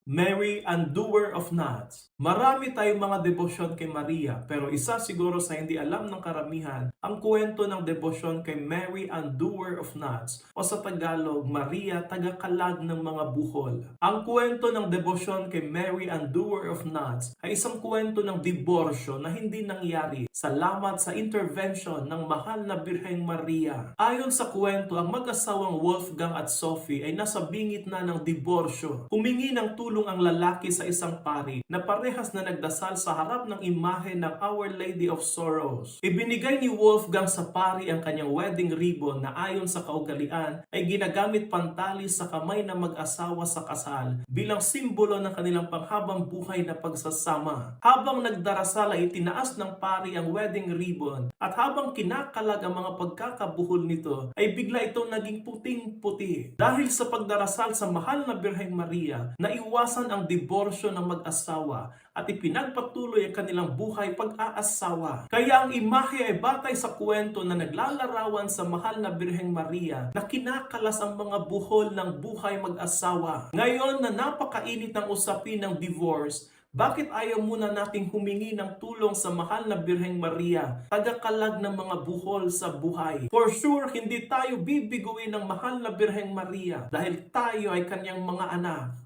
Mary, Undoer of Knots. Marami tayong mga debosyon kay Maria, pero isa siguro sa hindi alam ng karamihan ang kwento ng debosyon kay Mary, Undoer of Knots, o sa Tagalog, Maria, tagakalag ng mga buhol. Ang kwento ng debosyon kay Mary, Undoer of Knots ay isang kwento ng diborsyo na hindi nangyari salamat sa intervention ng mahal na Birheng Maria. Ayon sa kwento, ang mag-asawang Wolfgang at Sophie ay nasa bingit na ng diborsyo. Humingi ng tulong ang lalaki sa isang pari na parehas na nagdasal sa harap ng imahe ng Our Lady of Sorrows. Ibinigay ni Wolfgang sa pari ang kanyang wedding ribbon na ayon sa kaugalian ay ginagamit pantali sa kamay ng mag-asawa sa kasal bilang simbolo ng kanilang panghabang buhay na pagsasama. Habang nagdarasal ay itinaas ng pari ang wedding ribbon at habang kinakalag ang mga pagkakabuhol nito ay bigla itong naging puting-puti. Dahil sa pagdarasal sa mahal na Birheng Maria, naiwasan ang diborsyo ng mag-asawa at ipinagpatuloy ang kanilang buhay pag-aasawa. Kaya ang imahe ay batay sa kwento na naglalarawan sa mahal na Birheng Maria na kinakalas ang mga buhol ng buhay mag-asawa. Ngayon na napakainit ang usapin ng divorce, bakit ayaw muna nating humingi ng tulong sa mahal na Birheng Maria, tagakalag ng mga buhol sa buhay? For sure, hindi tayo bibiguin ng mahal na Birheng Maria dahil tayo ay kanyang mga anak.